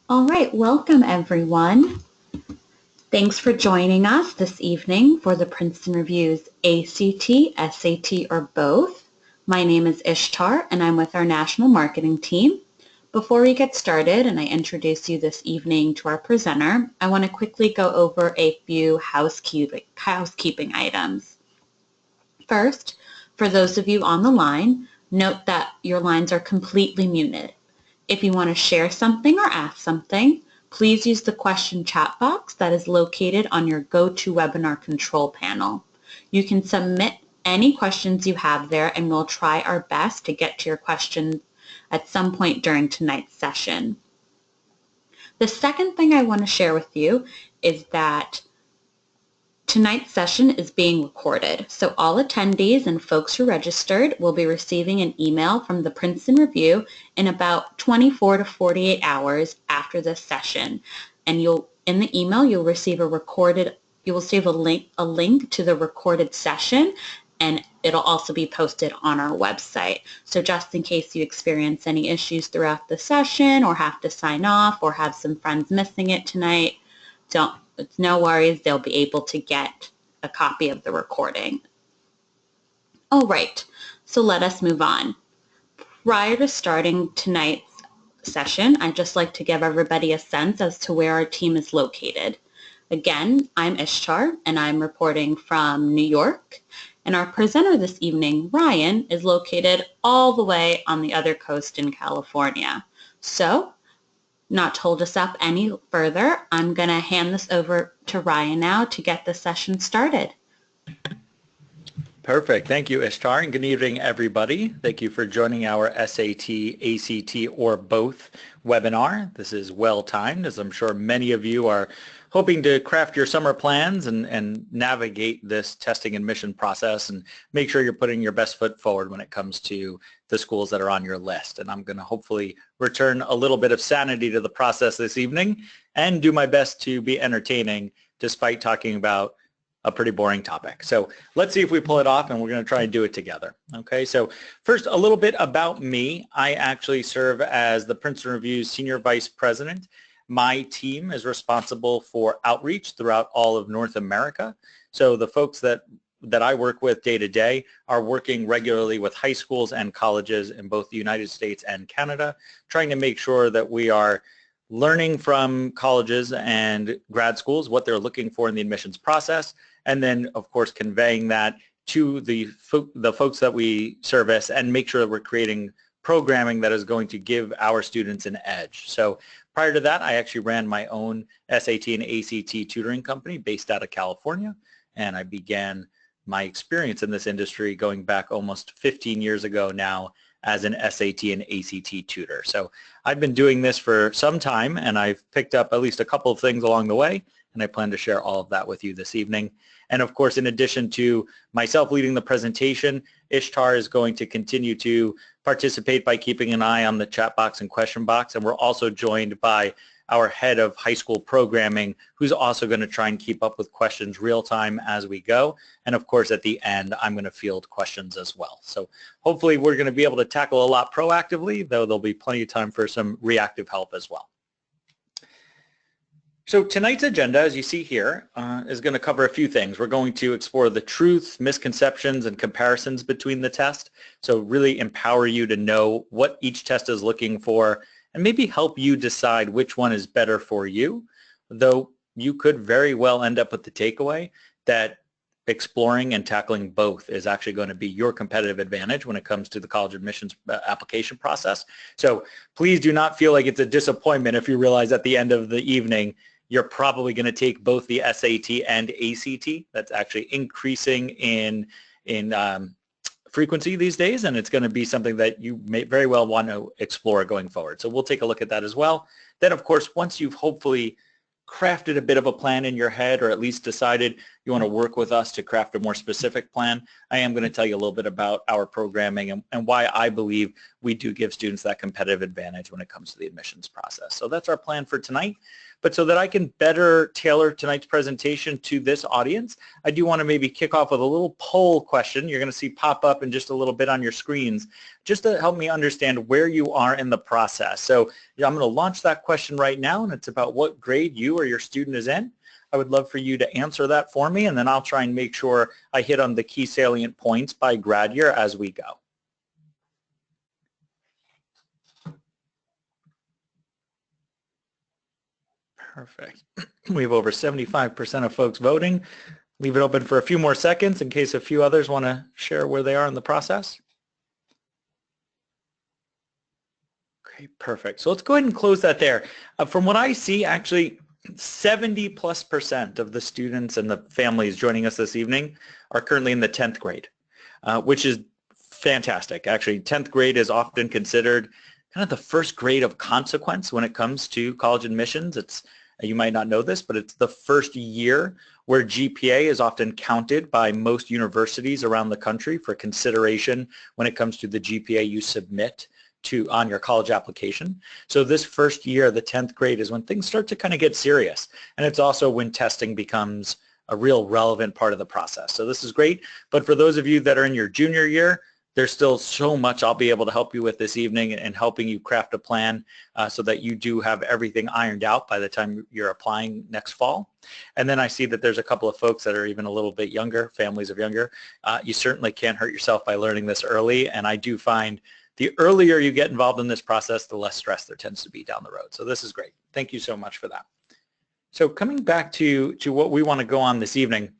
All right, welcome everyone. Thanks for joining us this evening for the Princeton Review's ACT, SAT, or both. My name is Ishtar and I'm with our national marketing team. Before we get started and I introduce you this evening to our presenter, I want to quickly go over a few housekeeping items. First, for those of you on the line, note that your lines are completely muted. If you want to share something or ask something, please use the question chat box that is located on your GoToWebinar control panel. You can submit any questions you have there and we'll try our best to get to your questions at some point during tonight's session. The second thing I want to share with you is that tonight's session is being recorded, so all attendees and folks who registered will be receiving an email from the Princeton Review in about 24 to 48 hours after this session. And in the email, you'll receive a link to the recorded session, and it'll also be posted on our website. So just in case you experience any issues throughout the session or have to sign off or have some friends missing it tonight, it's no worries, they'll be able to get a copy of the recording. All right, so let us move on. Prior to starting tonight's session, I'd just like to give everybody a sense as to where our team is located. Again, I'm Ishtar and I'm reporting from New York, and our presenter this evening, Ryan, is located all the way on the other coast in California. So, not to hold us up any further, I'm going to hand this over to Ryan now to get the session started. Perfect. Thank you, Ishtar, and good evening, everybody. Thank you for joining our SAT, ACT, or both webinar. This is well-timed, as I'm sure many of you are hoping to craft your summer plans and navigate this testing admission process and make sure you're putting your best foot forward when it comes to the schools that are on your list. And I'm going to hopefully return a little bit of sanity to the process this evening and do my best to be entertaining despite talking about a pretty boring topic. So let's see if we pull it off, and we're going to try and do it together. Okay, so first, a little bit about me. I actually serve as the Princeton Review's Senior Vice President. My team is responsible for outreach throughout all of North America. So the folks that I work with day to day are working regularly with high schools and colleges in both the United States and Canada, trying to make sure that we are learning from colleges and grad schools what they're looking for in the admissions process, and then, of course, conveying that to the folks that we service and make sure that we're creating programming that is going to give our students an edge. So prior to that, I actually ran my own SAT and ACT tutoring company based out of California, and I began my experience in this industry going back almost 15 years ago now as an SAT and ACT tutor. So I've been doing this for some time, and I've picked up at least a couple of things along the way, and I plan to share all of that with you this evening. And of course, in addition to myself leading the presentation, Ishtar is going to continue to participate by keeping an eye on the chat box and question box, and we're also joined by our head of high school programming, who's also going to try and keep up with questions real time as we go. And of course, at the end, I'm going to field questions as well. So hopefully we're going to be able to tackle a lot proactively, though there'll be plenty of time for some reactive help as well. So tonight's agenda, as you see here, is going to cover a few things. We're going to explore the truths, misconceptions, and comparisons between the tests. So really empower you to know what each test is looking for and maybe help you decide which one is better for you, though you could very well end up with the takeaway that exploring and tackling both is actually going to be your competitive advantage when it comes to the college admissions application process. So please do not feel like it's a disappointment if you realize at the end of the evening you're probably going to take both the SAT and ACT. That's actually increasing in frequency these days, and it's going to be something that you may very well want to explore going forward. So we'll take a look at that as well. Then, of course, once you've hopefully crafted a bit of a plan in your head, or at least decided you want to work with us to craft a more specific plan, I am going to tell you a little bit about our programming and why I believe we do give students that competitive advantage when it comes to the admissions process. So that's our plan for tonight. But so that I can better tailor tonight's presentation to this audience, I do want to maybe kick off with a little poll question you're going to see pop up in just a little bit on your screens, just to help me understand where you are in the process. So I'm going to launch that question right now, and it's about what grade you or your student is in. I would love for you to answer that for me, and then I'll try and make sure I hit on the key salient points by grad year as we go. Perfect. We have over 75% of folks voting. Leave it open for a few more seconds in case a few others want to share where they are in the process. Okay, perfect. So let's go ahead and close that there. From what I see, actually, 70+% of the students and the families joining us this evening are currently in the 10th grade, which is fantastic. Actually, 10th grade is often considered kind of the first grade of consequence when it comes to college admissions. It's, you might not know this, but it's the first year where GPA is often counted by most universities around the country for consideration when it comes to the GPA you submit on your college application. So this first year, the 10th grade, is when things start to kind of get serious. And it's also when testing becomes a real relevant part of the process. So this is great. But for those of you that are in your junior year, there's still so much I'll be able to help you with this evening and helping you craft a plan so that you do have everything ironed out by the time you're applying next fall. And then I see that there's a couple of folks that are even a little bit younger, families of younger. You certainly can't hurt yourself by learning this early. And I do find the earlier you get involved in this process, the less stress there tends to be down the road. So this is great. Thank you so much for that. So coming back to what we want to go on this evening,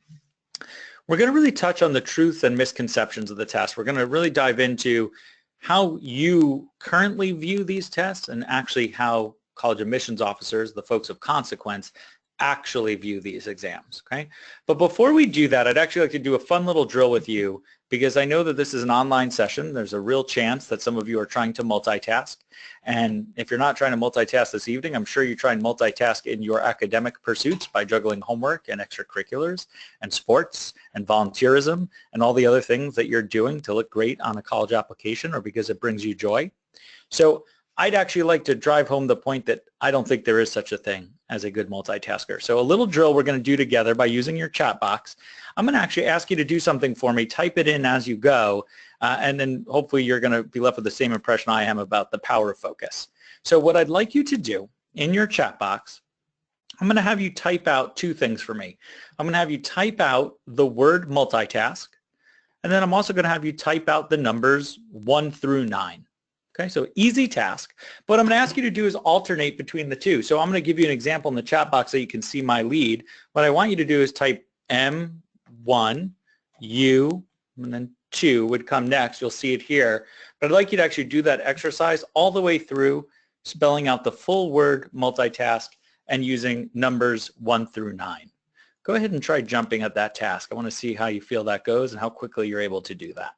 we're going to really touch on the truths and misconceptions of the test. We're going to really dive into how you currently view these tests and actually how college admissions officers, the folks of consequence, actually view these exams, okay? But before we do that, I'd actually like to do a fun little drill with you because I know that this is an online session. There's a real chance that some of you are trying to multitask. And if you're not trying to multitask this evening, I'm sure you try and multitask in your academic pursuits by juggling homework and extracurriculars and sports and volunteerism and all the other things that you're doing to look great on a college application or because it brings you joy. So I'd actually like to drive home the point that I don't think there is such a thing as a good multitasker. So a little drill we're going to do together by using your chat box. I'm going to actually ask you to do something for me. Type it in as you go, and then hopefully you're going to be left with the same impression I am about the power of focus. So what I'd like you to do in your chat box, I'm going to have you type out two things for me. I'm going to have you type out the word multitask, and then I'm also going to have you type out the numbers 1 through 9. Okay, so easy task. But what I'm going to ask you to do is alternate between the two. So I'm going to give you an example in the chat box so you can see my lead. What I want you to do is type M1, U, and then 2 would come next. You'll see it here. But I'd like you to actually do that exercise all the way through, spelling out the full word multitask and using numbers 1 through 9. Go ahead and try jumping at that task. I want to see how you feel that goes and how quickly you're able to do that.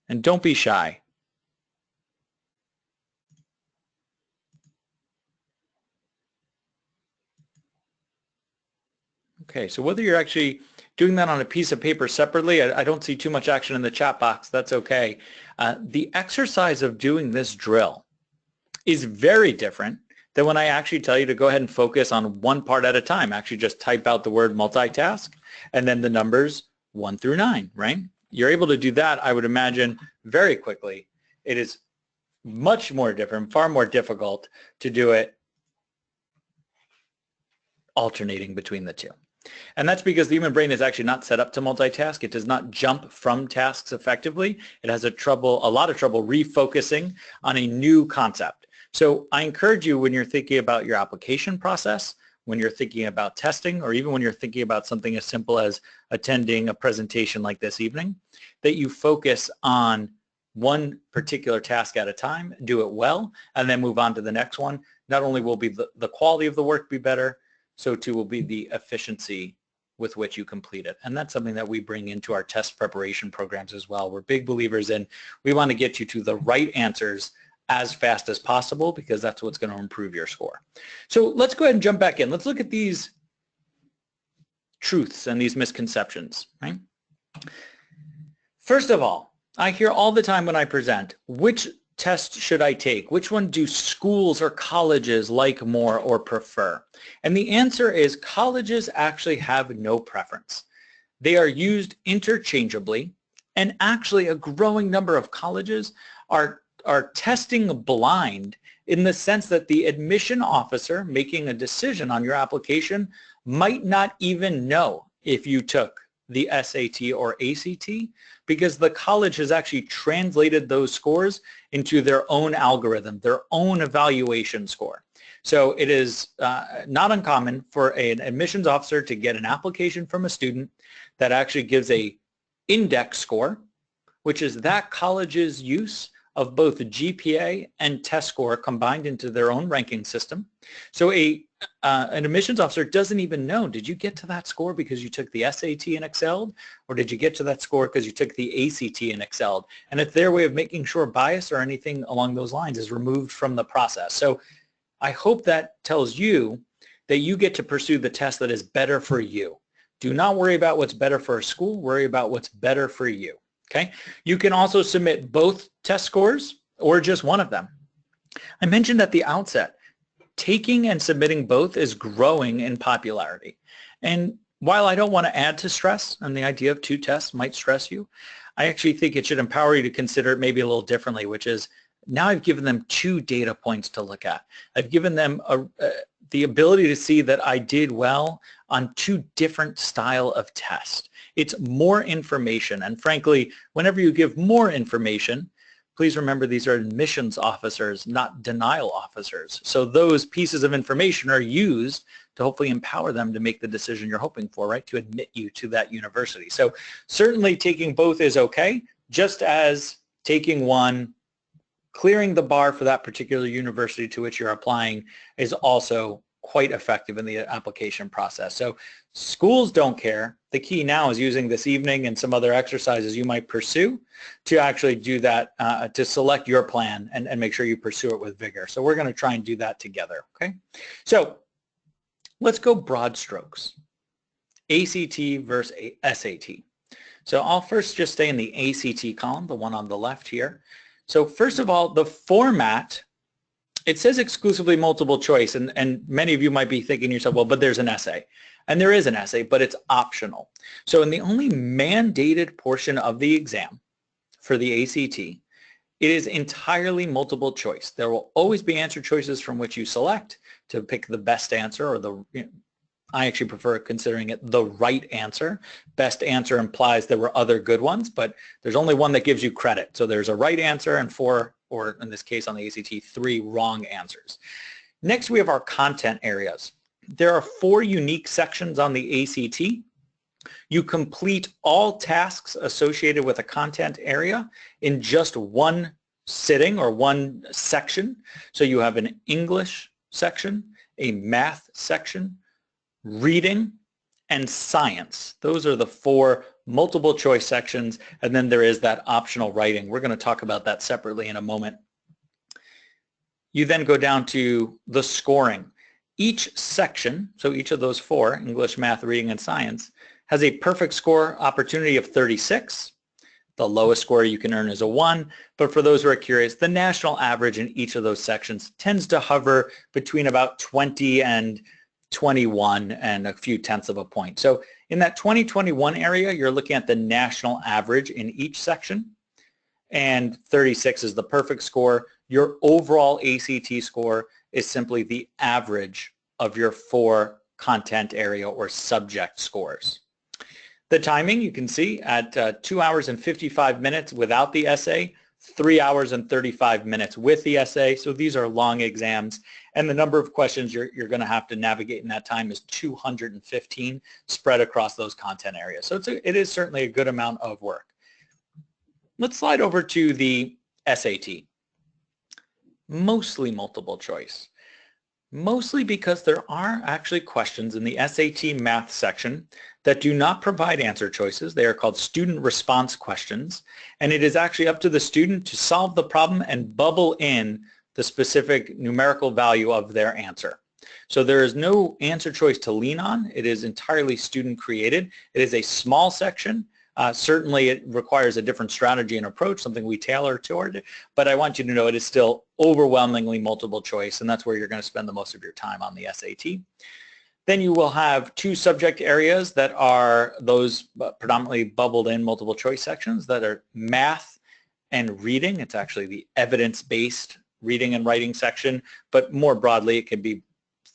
And don't be shy. Okay, so whether you're actually doing that on a piece of paper separately, I don't see too much action in the chat box. That's okay. The exercise of doing this drill is very different than when I actually tell you to go ahead and focus on one part at a time. Actually just type out the word multitask and then the numbers 1 through 9, right? You're able to do that, I would imagine, very quickly. It is much more different, far more difficult to do it alternating between the two. And that's because the human brain is actually not set up to multitask. It does not jump from tasks effectively. It has a lot of trouble refocusing on a new concept. So I encourage you when you're thinking about your application process, when you're thinking about testing, or even when you're thinking about something as simple as attending a presentation like this evening, that you focus on one particular task at a time, do it well, and then move on to the next one. Not only will be the quality of the work be better, so too will be the efficiency with which you complete it. And that's something that we bring into our test preparation programs as well. We're big believers in, we want to get you to the right answers as fast as possible because that's what's going to improve your score. So let's go ahead and jump back in. Let's look at these truths and these misconceptions, right? First of all, I hear all the time when I present, which test should I take? Which one do schools or colleges like more or prefer? And the answer is colleges actually have no preference. They are used interchangeably, and actually a growing number of colleges are testing blind in the sense that the admission officer making a decision on your application might not even know if you took the SAT or ACT, because the college has actually translated those scores into their own algorithm, their own evaluation score. So it is not uncommon for an admissions officer to get an application from a student that actually gives a index score, which is that college's use of both the GPA and test score combined into their own ranking system. So an admissions officer doesn't even know, did you get to that score because you took the SAT and excelled, or did you get to that score because you took the ACT and excelled? And it's their way of making sure bias or anything along those lines is removed from the process. So I hope that tells you that you get to pursue the test that is better for you. Do not worry about what's better for a school, worry about what's better for you. Okay? You can also submit both test scores or just one of them. I mentioned at the outset, taking and submitting both is growing in popularity. And while I don't want to add to stress, and the idea of two tests might stress you, I actually think it should empower you to consider it maybe a little differently, which is now I've given them two data points to look at. I've given them the ability to see that I did well on two different style of test. It's more information, and frankly, whenever you give more information, please remember these are admissions officers, not denial officers. So those pieces of information are used to hopefully empower them to make the decision you're hoping for, right, to admit you to that university. So certainly taking both is okay, just as taking one, clearing the bar for that particular university to which you're applying is also quite effective in the application process. So schools don't care. The key now is using this evening and some other exercises you might pursue to actually do that, to select your plan and make sure you pursue it with vigor. So we're going to try and do that together, okay? So let's go broad strokes. ACT versus SAT. So I'll first just stay in the ACT column, the one on the left here. So first of all, the format, it says exclusively multiple choice, and many of you might be thinking to yourself, well, but there's an essay. And there is an essay, but it's optional. So in the only mandated portion of the exam for the ACT, it is entirely multiple choice. There will always be answer choices from which you select to pick the best answer, or I actually prefer considering it the right answer. Best answer implies there were other good ones, but there's only one that gives you credit. So there's a right answer and four, or in this case on the ACT, 3 wrong answers. Next, we have our content areas. There are 4 unique sections on the ACT. You complete all tasks associated with a content area in just one sitting or one section. So you have an English section, a math section, reading, and science. Those are the 4 multiple choice sections, and then there is that optional writing. We're going to talk about that separately in a moment. You then go down to the scoring. Each section, so each of those 4, English, math, reading, and science, has a perfect score opportunity of 36. The lowest score you can earn is a 1, but for those who are curious, the national average in each of those sections tends to hover between about 20 and 21 and a few tenths of a point. So in that 20-21 area, you're looking at the national average in each section, and 36 is the perfect score. Your overall ACT score is simply the average of your 4 content area or subject scores. The timing, you can see at 2 hours and 55 minutes without the essay, 3 hours and 35 minutes with the essay. So these are long exams, and the number of questions you're going to have to navigate in that time is 215 spread across those content areas. So it is certainly a good amount of work. Let's slide over to the SAT. Mostly multiple choice. Mostly because there are actually questions in the SAT math section that do not provide answer choices. They are called student response questions, and it is actually up to the student to solve the problem and bubble in the specific numerical value of their answer. So there is no answer choice to lean on. It is entirely student created. It is a small section Certainly it requires a different strategy and approach, something we tailor toward, but I want you to know it is still overwhelmingly multiple choice, and that's where you're going to spend the most of your time on the SAT. Then you will have two subject areas that are those predominantly bubbled in multiple choice sections that are math and reading. It's actually the evidence-based reading and writing section, but more broadly it can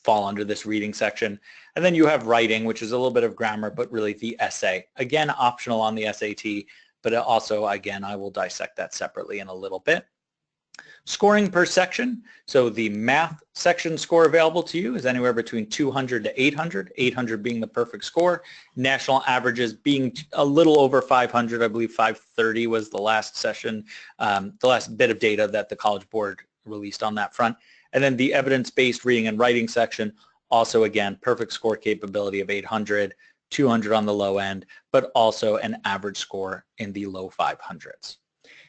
fall under this reading section. And then you have writing, which is a little bit of grammar, but really the essay. Again, optional on the SAT, but also, again, I will dissect that separately in a little bit. Scoring per section. So the math section score available to you is anywhere between 200 to 800, 800 being the perfect score. National averages being a little over 500, I believe 530 was the last session, the last bit of data that the College Board released on that front. And then the evidence-based reading and writing section, also again, perfect score capability of 800, 200 on the low end, but also an average score in the low 500s.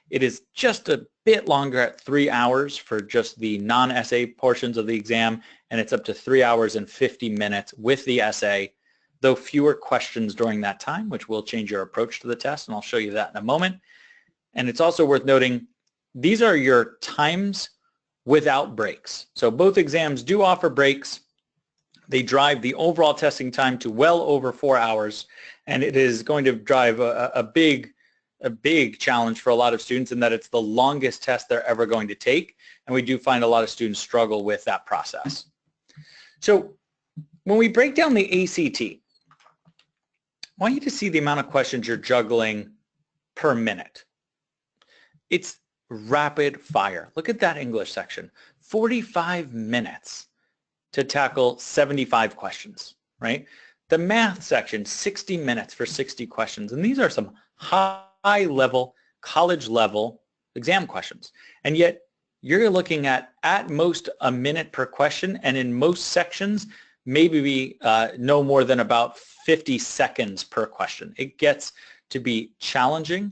It is just a bit longer at 3 hours for just the non-essay portions of the exam, and it's up to 3 hours and 50 minutes with the essay, though fewer questions during that time, which will change your approach to the test, and I'll show you that in a moment. And it's also worth noting, these are your times without breaks. So both exams do offer breaks. They drive the overall testing time to well over 4 hours, and it is going to drive a big challenge for a lot of students in that it's the longest test they're ever going to take, and we do find a lot of students struggle with that process. So when we break down the ACT, I want you to see the amount of questions you're juggling per minute. It's rapid fire. Look at that English section. 45 minutes to tackle 75 questions, right? The math section, 60 minutes for 60 questions, and these are some high-level, college-level exam questions. And yet, you're looking at most a minute per question, and in most sections, maybe no more than about 50 seconds per question. It gets to be challenging.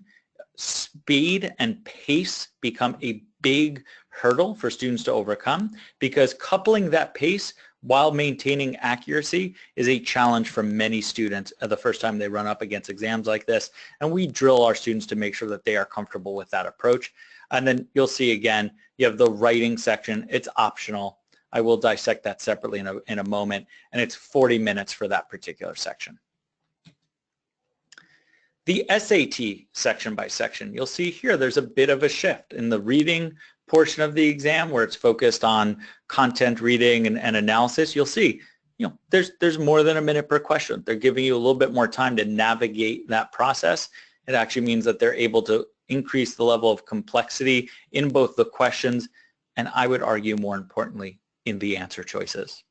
Speed and pace become a big hurdle for students to overcome because coupling that pace while maintaining accuracy is a challenge for many students the first time they run up against exams like this, and we drill our students to make sure that they are comfortable with that approach. And then you'll see again, you have the writing section. It's optional. I will dissect that separately in a moment, and it's 40 minutes for that particular section. The SAT section by section, you'll see here there's a bit of a shift in the reading portion of the exam where it's focused on content reading and analysis. You'll see, there's more than a minute per question. They're giving you a little bit more time to navigate that process. It actually means that they're able to increase the level of complexity in both the questions and I would argue more importantly in the answer choices.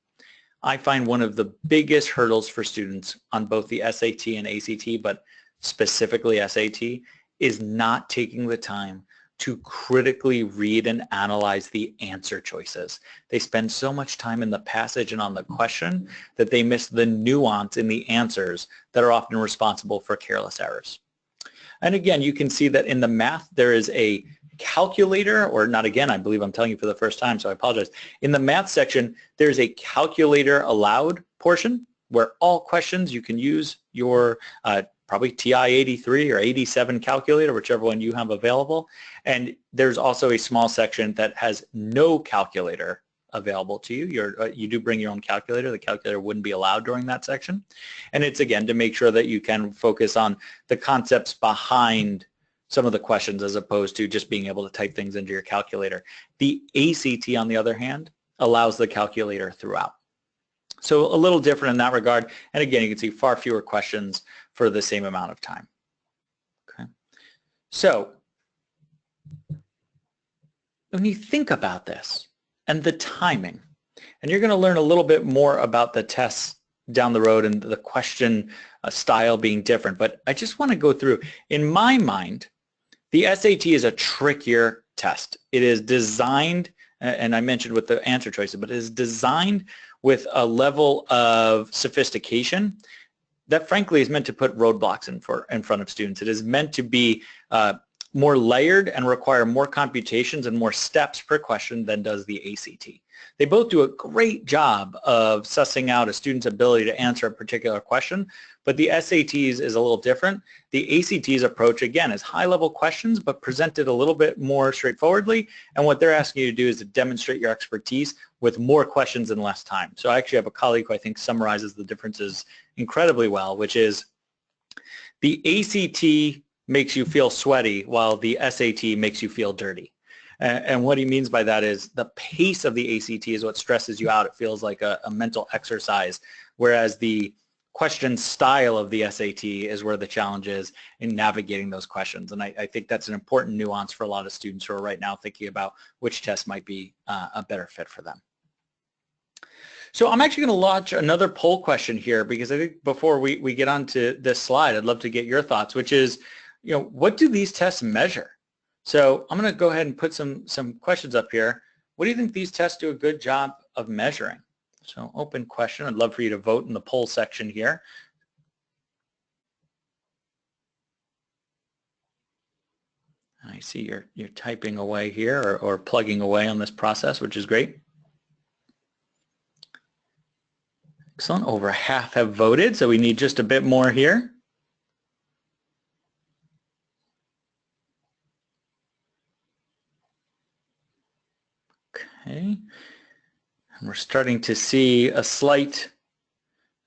I find one of the biggest hurdles for students on both the SAT and ACT, but specifically SAT, is not taking the time to critically read and analyze the answer choices. They spend so much time in the passage and on the question that they miss the nuance in the answers that are often responsible for careless errors. And again, you can see that in the math, there is a calculator, or not again, I believe I'm telling you for the first time, so I apologize. In the math section, there's a calculator allowed portion where all questions you can use your probably TI-83 or 87 calculator, whichever one you have available. And there's also a small section that has no calculator available to you. You do bring your own calculator. The calculator wouldn't be allowed during that section. And it's, again, to make sure that you can focus on the concepts behind some of the questions as opposed to just being able to type things into your calculator. The ACT, on the other hand, allows the calculator throughout. So a little different in that regard. And again, you can see far fewer questions for the same amount of time. Okay. So when you think about this and the timing, and you're going to learn a little bit more about the tests down the road and the question style being different, but I just want to go through. In my mind, the SAT is a trickier test. It is designed, and I mentioned with the answer choices, but it is designed with a level of sophistication that frankly is meant to put roadblocks in front of students. It is meant to be more layered and require more computations and more steps per question than does the ACT. They both do a great job of sussing out a student's ability to answer a particular question, but the SATs is a little different. The ACT's approach, again, is high-level questions, but presented a little bit more straightforwardly, and what they're asking you to do is to demonstrate your expertise with more questions in less time. So I actually have a colleague who I think summarizes the differences incredibly well, which is the ACT makes you feel sweaty while the SAT makes you feel dirty. And what he means by that is the pace of the ACT is what stresses you out. It feels like a mental exercise, whereas the question style of the SAT is where the challenge is in navigating those questions. And I think that's an important nuance for a lot of students who are right now thinking about which test might be a better fit for them. So I'm actually going to launch another poll question here because I think before we get onto this slide, I'd love to get your thoughts, which is, what do these tests measure? So I'm going to go ahead and put some questions up here. What do you think these tests do a good job of measuring? So open question. I'd love for you to vote in the poll section here. I see you're typing away here or plugging away on this process, which is great. Excellent. Over half have voted, so we need just a bit more here. Okay. And we're starting to see a slight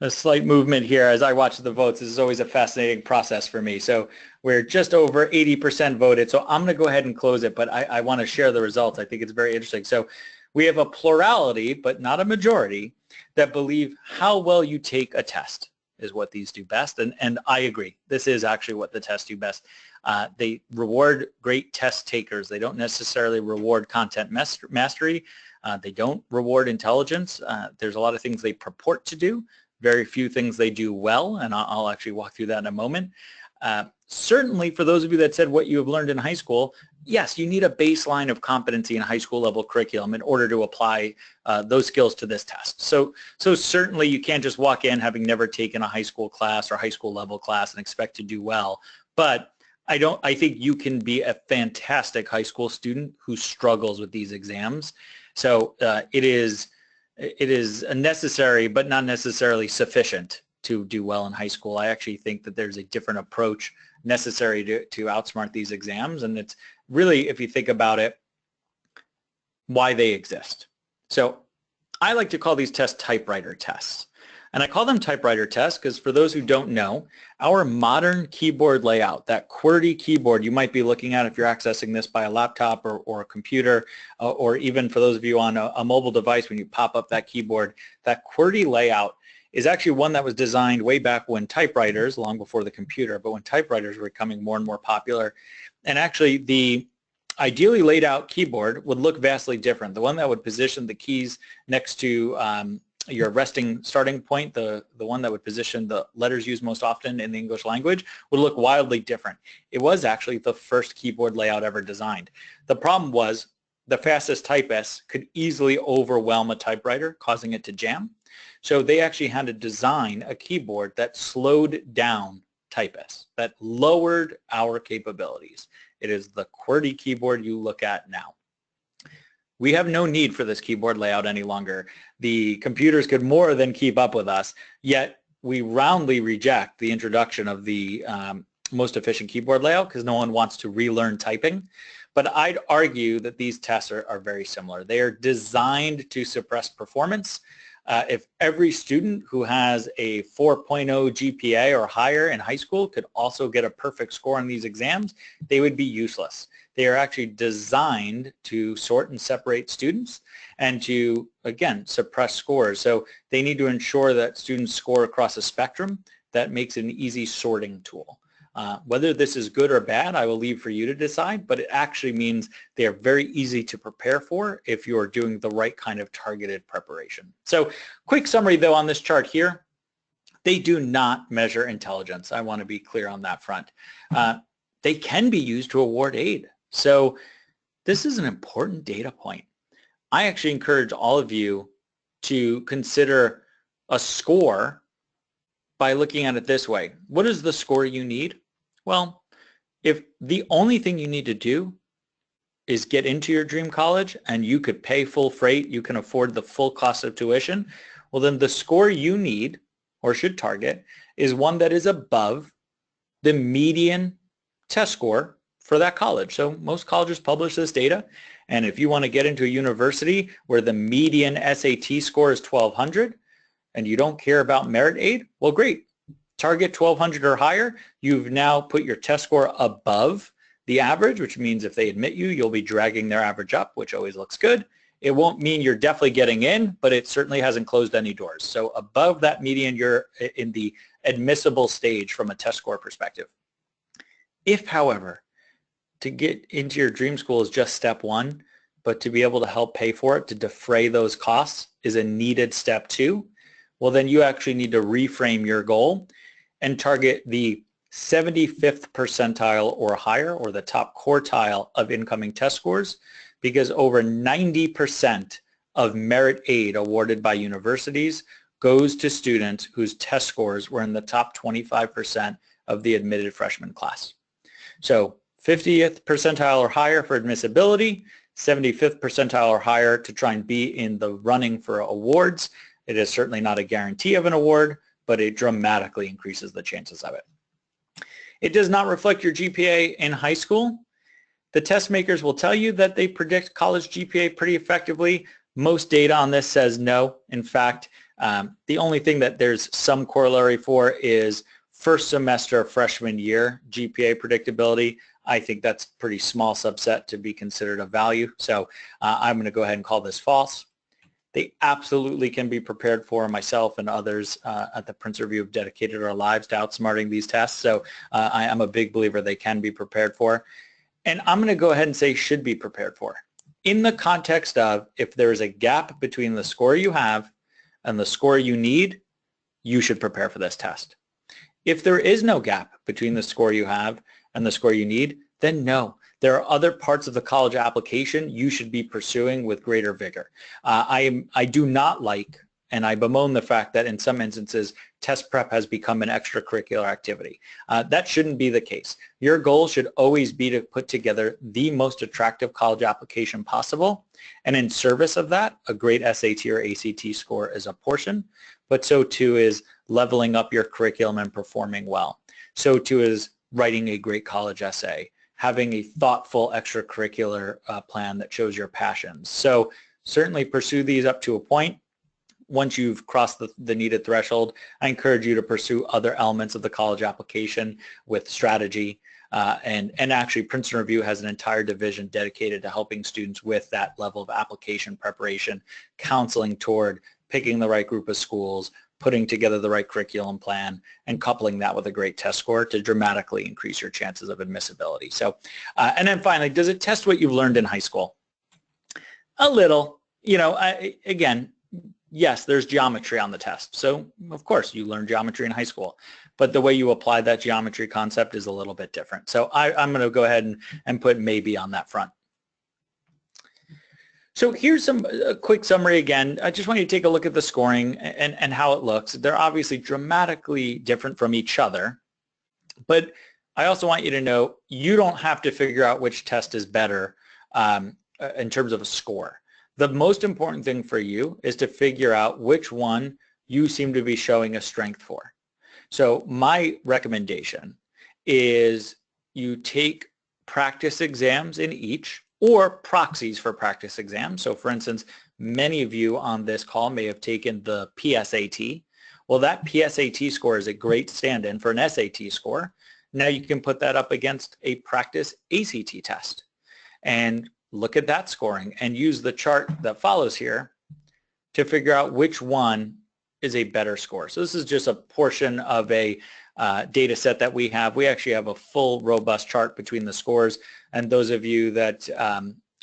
movement here as I watch the votes. This is always a fascinating process for me. So we're just over 80% voted. So I'm going to go ahead and close it, but I want to share the results. I think it's very interesting. So we have a plurality, but not a majority, that believe how well you take a test is what these do best. And I agree. This is actually what the tests do best. They reward great test takers. They don't necessarily reward content mastery. They don't reward intelligence. There's a lot of things they purport to do, very few things they do well, and I'll actually walk through that in a moment. Certainly, for those of you that said what you have learned in high school, yes, you need a baseline of competency in high school level curriculum in order to apply those skills to this test. So certainly you can't just walk in having never taken a high school class or high school level class and expect to do well. But I think you can be a fantastic high school student who struggles with these exams. So it is necessary, but not necessarily sufficient to do well in high school. I actually think that there's a different approach necessary to outsmart these exams, and it's really, if you think about it, why they exist. So I like to call these tests typewriter tests. And I call them typewriter tests because for those who don't know, our modern keyboard layout, that QWERTY keyboard you might be looking at if you're accessing this by a laptop or a computer, or even for those of you on a mobile device when you pop up that keyboard, that QWERTY layout is actually one that was designed way back when typewriters, long before the computer, but when typewriters were becoming more and more popular. And actually the ideally laid out keyboard would look vastly different. The one that would position the keys next to your resting starting point, the one that would position the letters used most often in the English language, would look wildly different. It was actually the first keyboard layout ever designed. The problem was the fastest typists could easily overwhelm a typewriter, causing it to jam. So they actually had to design a keyboard that slowed down typists, that lowered our capabilities. It is the QWERTY keyboard you look at now. We have no need for this keyboard layout any longer. The computers could more than keep up with us, yet we roundly reject the introduction of the most efficient keyboard layout because no one wants to relearn typing. But I'd argue that these tests are very similar. They are designed to suppress performance. If every student who has a 4.0 GPA or higher in high school could also get a perfect score on these exams, they would be useless. They are actually designed to sort and separate students and to, again, suppress scores. So they need to ensure that students score across a spectrum that makes it an easy sorting tool. Whether this is good or bad, I will leave for you to decide, but it actually means they are very easy to prepare for if you're doing the right kind of targeted preparation. So quick summary though on this chart here, they do not measure intelligence. I want to be clear on that front. They can be used to award aid. So this is an important data point. I actually encourage all of you to consider a score by looking at it this way. What is the score you need? Well, If the only thing you need to do is get into your dream college and you could pay full freight, you can afford the full cost of tuition, well then the score you need or should target is one that is above the median test score for that college. So most colleges publish this data, and if you want to get into a university where the median SAT score is 1200 and you don't care about merit aid, well great. Target 1200 or higher. You've now put your test score above the average, which means if they admit you, you'll be dragging their average up, which always looks good. It won't mean you're definitely getting in, but it certainly hasn't closed any doors. So above that median, you're in the admissible stage from a test score perspective. If, however, to get into your dream school is just step one, but to be able to help pay for it, to defray those costs is a needed step two, well then you actually need to reframe your goal and target the 75th percentile or higher, or the top quartile of incoming test scores, because over 90% of merit aid awarded by universities goes to students whose test scores were in the top 25% of the admitted freshman class. So 50th percentile or higher for admissibility, 75th percentile or higher to try and be in the running for awards. It is certainly not a guarantee of an award, but it dramatically increases the chances of it. It does not reflect your GPA in high school. The test makers will tell you that they predict college GPA pretty effectively. Most data on this says no. In fact, the only thing that there's some corollary for is first semester freshman year GPA predictability. I think that's a pretty small subset to be considered a value. So I'm going to go ahead and call this false. They absolutely can be prepared for. Myself and others at the Princeton Review have dedicated our lives to outsmarting these tests. So I am a big believer they can be prepared for. And I'm going to go ahead and say should be prepared for. In the context of if there is a gap between the score you have and the score you need, you should prepare for this test. If there is no gap between the score you have and the score you need, then no. There are other parts of the college application you should be pursuing with greater vigor. I do not like, and I bemoan the fact that in some instances, test prep has become an extracurricular activity. That shouldn't be the case. Your goal should always be to put together the most attractive college application possible, and in service of that, a great SAT or ACT score is a portion, but so too is leveling up your curriculum and performing well. So too is writing a great college essay, having a thoughtful extracurricular plan that shows your passions. So certainly pursue these up to a point. Once you've crossed the needed threshold, I encourage you to pursue other elements of the college application with strategy. And actually, Princeton Review has an entire division dedicated to helping students with that level of application preparation, counseling toward picking the right group of schools, putting together the right curriculum plan, and coupling that with a great test score to dramatically increase your chances of admissibility. So, and then finally, does it test what you've learned in high school? A little. You know, again, yes, there's geometry on the test. So, of course, you learn geometry in high school. But the way you apply that geometry concept is a little bit different. So I'm going to go ahead and put maybe on that front. So here's a quick summary again. I just want you to take a look at the scoring and how it looks. They're obviously dramatically different from each other, but I also want you to know you don't have to figure out which test is better in terms of a score. The most important thing for you is to figure out which one you seem to be showing a strength for. So my recommendation is you take practice exams in each, or proxies for practice exams. So for instance, many of you on this call may have taken the PSAT. Well, that PSAT score is a great stand-in for an SAT score. Now you can put that up against a practice ACT test and look at that scoring and use the chart that follows here to figure out which one is a better score. So this is just a portion of a data set that we have. We actually have a full robust chart between the scores, and those of you that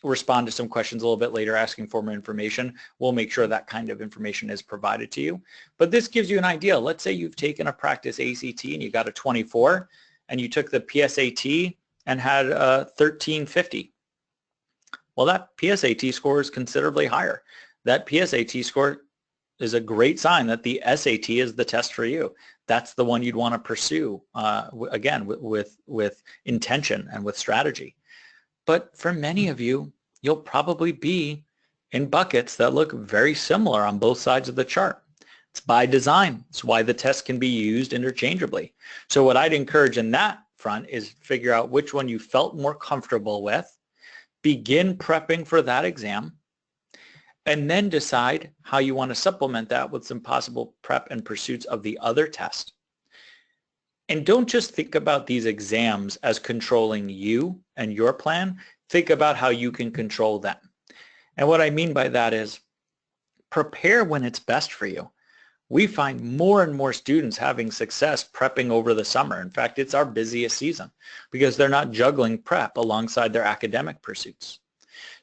respond to some questions a little bit later asking for more information, we'll make sure that kind of information is provided to you. But this gives you an idea. Let's say you've taken a practice ACT and you got a 24, and you took the PSAT and had a 1350. Well, that PSAT score is considerably higher. That PSAT score is a great sign that the SAT is the test for you. that's the one you'd want to pursue, again, with intention and with strategy. But for many of you, you'll probably be in buckets that look very similar on both sides of the chart. It's by design. It's why the test can be used interchangeably. So what I'd encourage in that front is figure out which one you felt more comfortable with, begin prepping for that exam, and then decide how you want to supplement that with some possible prep and pursuits of the other test. And don't just think about these exams as controlling you and your plan. Think about how you can control them. And what I mean by that is prepare when it's best for you. We find more and more students having success prepping over the summer. In fact, it's our busiest season because they're not juggling prep alongside their academic pursuits.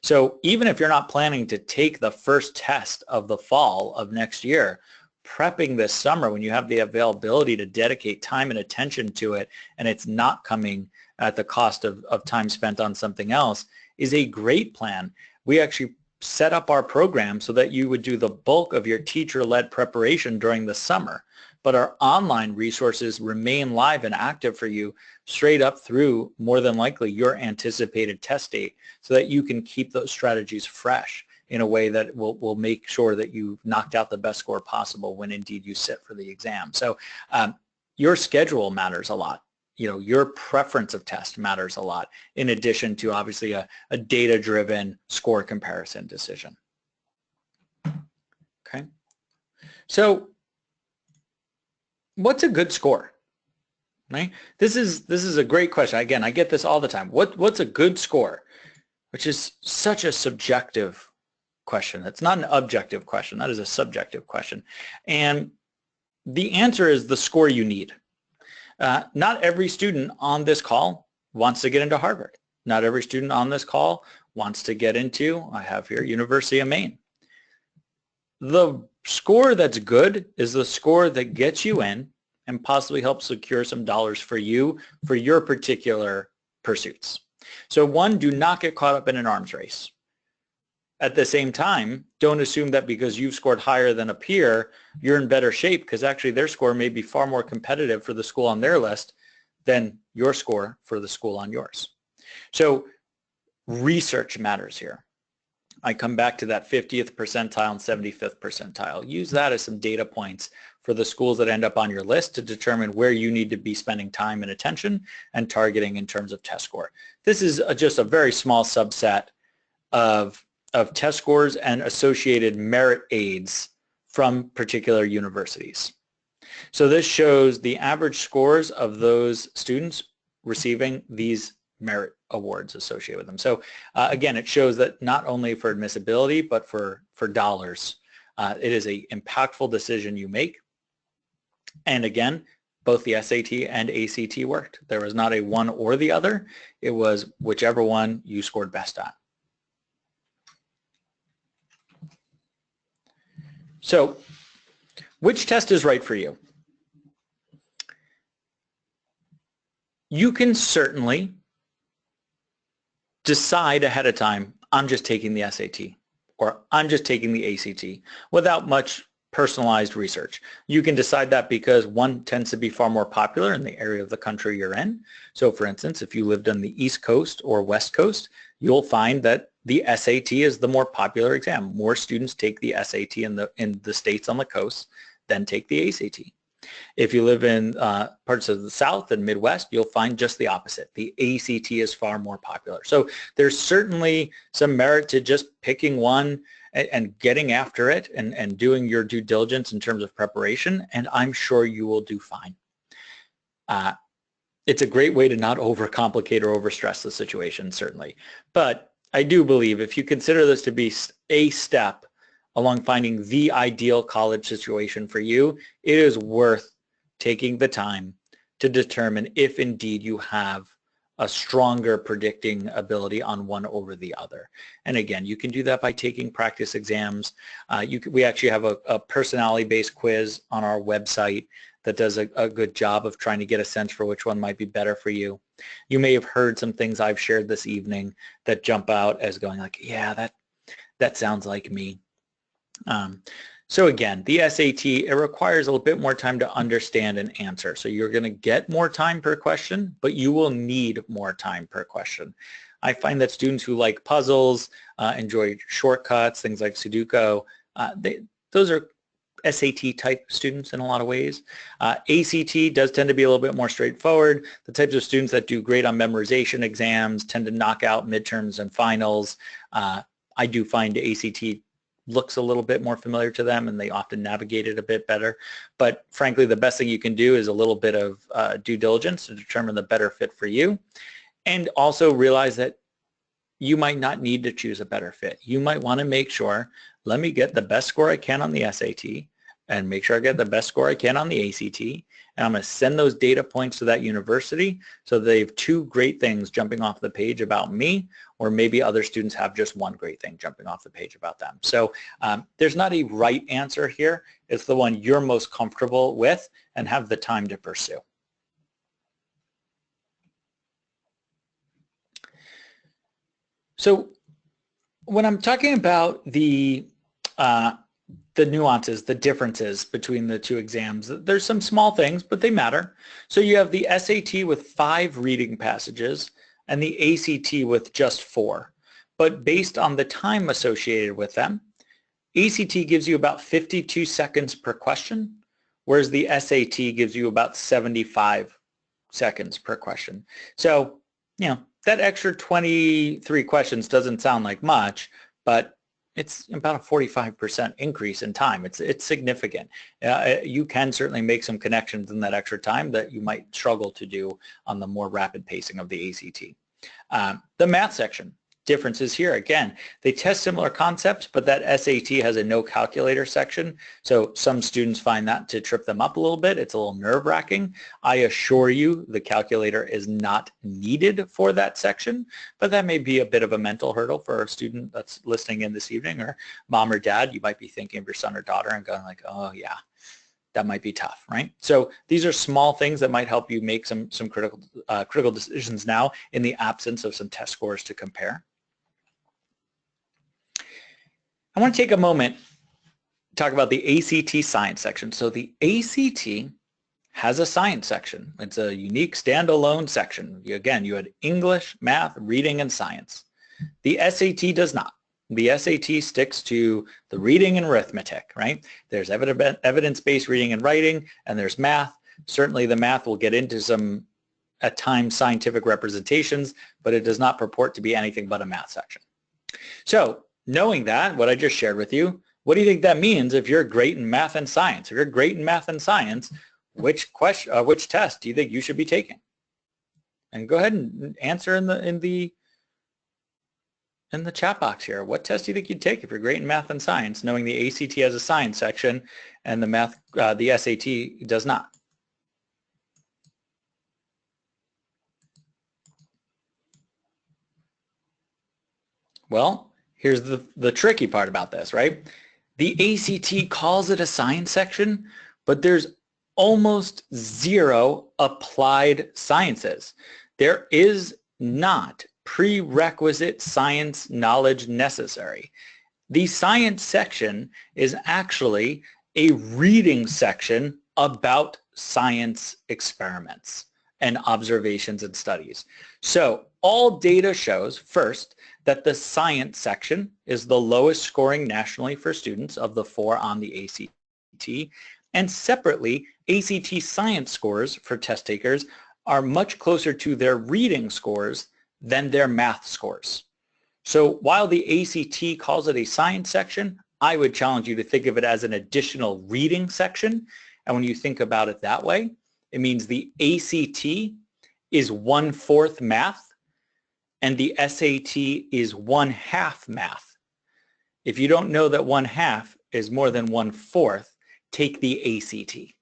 So even if you're not planning to take the first test of the fall of next year, prepping this summer when you have the availability to dedicate time and attention to it, and it's not coming at the cost of time spent on something else, is a great plan. We actually set up our program so that you would do the bulk of your teacher-led preparation during the summer, but our online resources remain live and active for you straight up through, more than likely, your anticipated test date, so that you can keep those strategies fresh in a way that will make sure that you've knocked out the best score possible when indeed you sit for the exam. So your schedule matters a lot. You know, your preference of test matters a lot, in addition to obviously a data-driven score comparison decision. Okay, so what's a good score? Right? This is a great question. Again, I get this all the time. What's a good score? Which is such a subjective question. It's not an objective question. That is a subjective question. And the answer is the score you need. Not every student on this call wants to get into Harvard. Not every student on this call wants to get into, I have here, University of Maine. The score that's good is the score that gets you in and possibly helps secure some dollars for you for your particular pursuits. So one, do not get caught up in an arms race. At the same time, don't assume that because you've scored higher than a peer, you're in better shape, because actually their score may be far more competitive for the school on their list than your score for the school on yours. So research matters here. I come back to that 50th percentile and 75th percentile. Use that as some data points for the schools that end up on your list to determine where you need to be spending time and attention and targeting in terms of test score. This is just a very small subset of test scores and associated merit aids from particular universities. So this shows the average scores of those students receiving these merit awards associated with them. So again, it shows that not only for admissibility, but for dollars, it is an impactful decision you make. And again, both the SAT and ACT worked. There was not a one or the other. It was whichever one you scored best on. So which test is right for you? You can certainly decide ahead of time, I'm just taking the SAT or I'm just taking the ACT without much personalized research. You can decide that because one tends to be far more popular in the area of the country you're in. So for instance, if you lived on the East Coast or West Coast, you'll find that the SAT is the more popular exam. More students take the SAT in the states on the coast than take the ACT. If you live in parts of the South and Midwest, you'll find just the opposite. The ACT is far more popular. So there's certainly some merit to just picking one and getting after it and doing your due diligence in terms of preparation, and I'm sure you will do fine. It's a great way to not overcomplicate or overstress the situation, certainly. But I do believe if you consider this to be a step along finding the ideal college situation for you, it is worth taking the time to determine if indeed you have a stronger predicting ability on one over the other. And again, you can do that by taking practice exams. We actually have a personality-based quiz on our website that does a good job of trying to get a sense for which one might be better for you. You may have heard some things I've shared this evening that jump out as going like, yeah, that sounds like me. So again, the SAT, it requires a little bit more time to understand and answer. So you're going to get more time per question, but you will need more time per question. I find that students who like puzzles, enjoy shortcuts, things like Sudoku, those are SAT type students in a lot of ways. ACT does tend to be a little bit more straightforward. The types of students that do great on memorization exams tend to knock out midterms and finals. I do find ACT looks a little bit more familiar to them and they often navigate it a bit better. But frankly, the best thing you can do is a little bit of due diligence to determine the better fit for you. And also realize that you might not need to choose a better fit. You might want to make sure, let me get the best score I can on the SAT and make sure I get the best score I can on the ACT. And I'm going to send those data points to that university so they have two great things jumping off the page about me, or maybe other students have just one great thing jumping off the page about them. So there's not a right answer here. It's the one you're most comfortable with and have the time to pursue. So when I'm talking about the nuances, the differences between the two exams, there's some small things, but they matter. So you have the SAT with 5 reading passages and the ACT with just 4. But based on the time associated with them, ACT gives you about 52 seconds per question, whereas the SAT gives you about 75 seconds per question. So, you know, that extra 23 questions doesn't sound like much, but it's about a 45% increase in time. It's significant. You can certainly make some connections in that extra time that you might struggle to do on the more rapid pacing of the ACT. The math section. Differences here. Again, they test similar concepts, but that SAT has a no calculator section. So some students find that to trip them up a little bit. It's a little nerve-wracking. I assure you the calculator is not needed for that section, but that may be a bit of a mental hurdle for a student that's listening in this evening, or mom or dad. You might be thinking of your son or daughter and going like, oh yeah, that might be tough, right? So these are small things that might help you make some critical decisions now in the absence of some test scores to compare. I want to take a moment to talk about the ACT science section. So the ACT has a science section. It's a unique standalone section. Again, you had English, math, reading, and science. The SAT does not. The SAT sticks to the reading and arithmetic, right? There's evidence-based reading and writing, and there's math. Certainly the math will get into some, at times, scientific representations, but it does not purport to be anything but a math section. So, knowing that, what I just shared with you, what do you think that means if you're great in math and science? If you're great in math and science, which test do you think you should be taking? And go ahead and answer in the chat box here. What test do you think you'd take if you're great in math and science, knowing the ACT has a science section and the SAT does not? Well, here's the tricky part about this, right? The ACT calls it a science section, but there's almost zero applied sciences. There is not prerequisite science knowledge necessary. The science section is actually a reading section about science experiments and observations and studies. So all data shows, first, that the science section is the lowest scoring nationally for students of the 4 on the ACT. And separately, ACT science scores for test takers are much closer to their reading scores than their math scores. So while the ACT calls it a science section, I would challenge you to think of it as an additional reading section. And when you think about it that way, it means the ACT is 1/4 math and the SAT is 1/2 math. If you don't know that 1/2 is more than 1/4, take the ACT.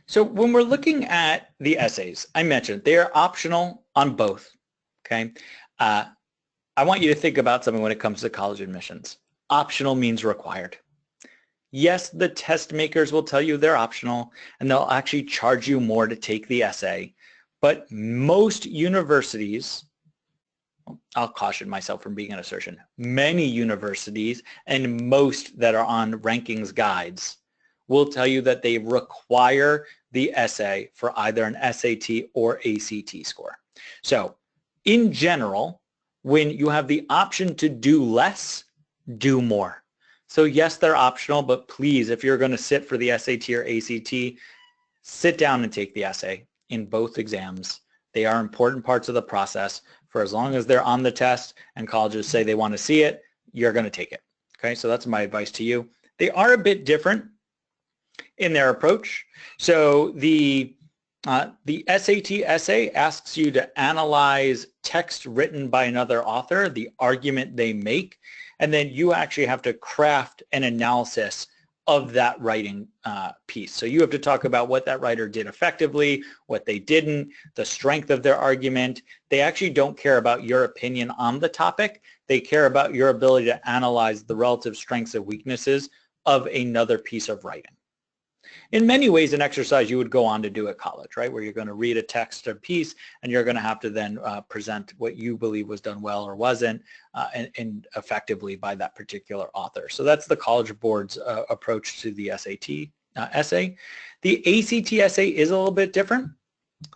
So when we're looking at the essays, I mentioned they are optional on both, okay? I want you to think about something when it comes to college admissions. Optional means required. Yes, the test makers will tell you they're optional and they'll actually charge you more to take the essay, but most universities I'll caution myself from being an assertion. Many universities and most that are on rankings guides will tell you that they require the essay for either an SAT or ACT score. So in general, when you have the option to do less, do more. So yes, they're optional, but please, if you're going to sit for the SAT or ACT, sit down and take the essay in both exams. They are important parts of the process. For as long as they're on the test and colleges say they want to see it, you're going to take it. Okay, so that's my advice to you. They are a bit different in their approach. So the SAT essay asks you to analyze text written by another author, the argument they make, and then you actually have to craft an analysis of that writing piece. So you have to talk about what that writer did effectively, what they didn't, the strength of their argument. They actually don't care about your opinion on the topic. They care about your ability to analyze the relative strengths and weaknesses of another piece of writing. In many ways, an exercise you would go on to do at college, right, where you're going to read a text or piece and you're going to have to then present what you believe was done well or wasn't and effectively by that particular author. So that's the College Board's approach to the SAT essay. The ACT essay is a little bit different.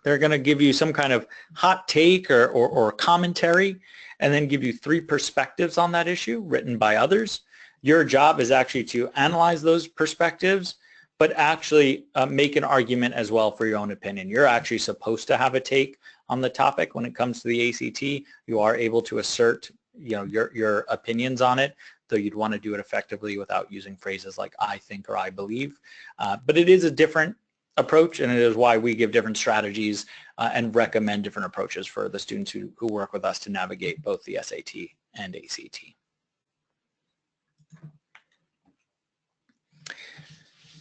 They're going to give you some kind of hot take or commentary and then give you 3 perspectives on that issue written by others. Your job is actually to analyze those perspectives, but actually make an argument as well for your own opinion. You're actually supposed to have a take on the topic when it comes to the ACT. You are able to assert, your opinions on it, though you'd want to do it effectively without using phrases like I think or I believe. But it is a different approach, and it is why we give different strategies and recommend different approaches for the students who work with us to navigate both the SAT and ACT.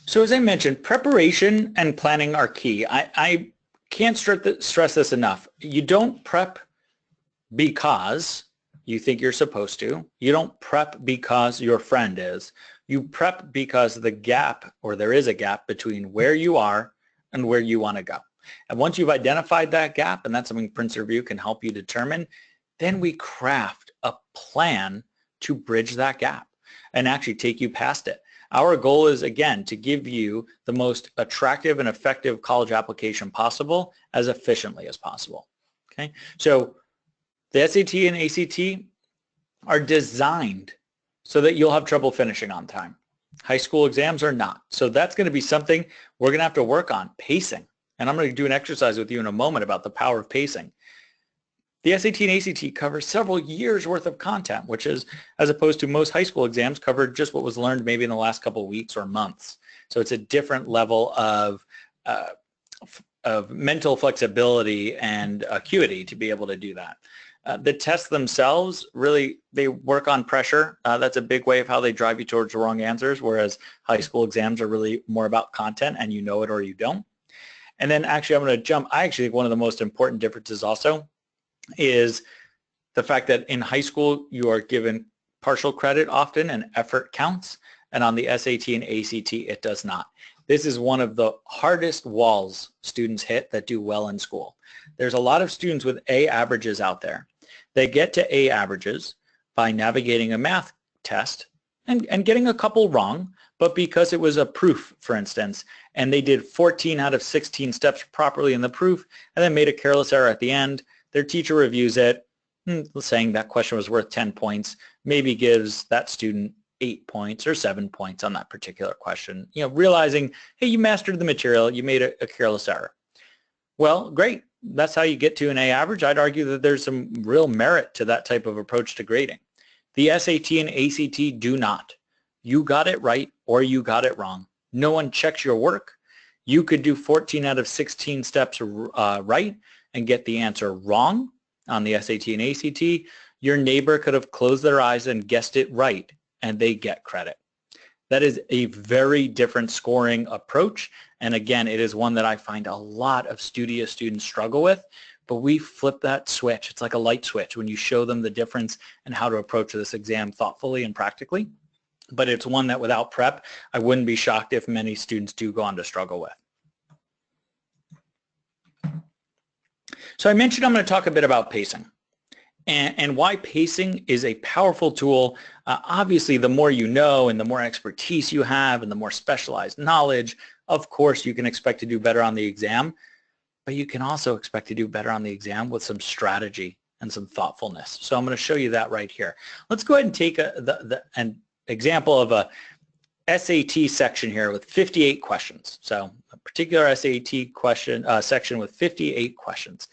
So as I mentioned, preparation and planning are key. I can't stress this enough. You don't prep because you think you're supposed to. You don't prep because your friend is. You prep because the gap, or there is a gap, between where you are and where you want to go. And once you've identified that gap, and that's something Princeton Review can help you determine, then we craft a plan to bridge that gap and actually take you past it. Our goal is, again, to give you the most attractive and effective college application possible as efficiently as possible. Okay, so the SAT and ACT are designed so that you'll have trouble finishing on time. High school exams are not. So that's going to be something we're going to have to work on, pacing. And I'm going to do an exercise with you in a moment about the power of pacing. The SAT and ACT cover several years worth of content, which is, as opposed to most high school exams, covered just what was learned maybe in the last couple of weeks or months. So it's a different level of mental flexibility and acuity to be able to do that. The tests themselves, really, they work on pressure. That's a big way of how they drive you towards the wrong answers, whereas high school exams are really more about content and you know it or you don't. And then actually I'm going to jump. I actually think one of the most important differences also is the fact that in high school you are given partial credit often and effort counts, and on the SAT and ACT it does not. This is one of the hardest walls students hit that do well in school. There's a lot of students with A averages out there. They get to A averages by navigating a math test and getting a couple wrong, but because it was a proof, for instance, and they did 14 out of 16 steps properly in the proof and then made a careless error at the end, their teacher reviews it, saying that question was worth 10 points, maybe gives that student 8 points or 7 points on that particular question, realizing, hey, you mastered the material, you made a careless error. Well, great. That's how you get to an A average. I'd argue that there's some real merit to that type of approach to grading. The SAT and ACT do not. You got it right or you got it wrong. No one checks your work. You could do 14 out of 16 steps right and get the answer wrong on the SAT and ACT. Your neighbor could have closed their eyes and guessed it right, and they get credit. That is a very different scoring approach, and again, it is one that I find a lot of studious students struggle with, but we flip that switch. It's like a light switch when you show them the difference and how to approach this exam thoughtfully and practically, but it's one that without prep, I wouldn't be shocked if many students do go on to struggle with. So I mentioned I'm going to talk a bit about pacing. And why pacing is a powerful tool. Obviously, the more you know and the more expertise you have and the more specialized knowledge, of course, you can expect to do better on the exam, but you can also expect to do better on the exam with some strategy and some thoughtfulness. So I'm going to show you that right here. Let's go ahead and take an example of a SAT section here with 58 questions. So a particular SAT question section with 58 questions.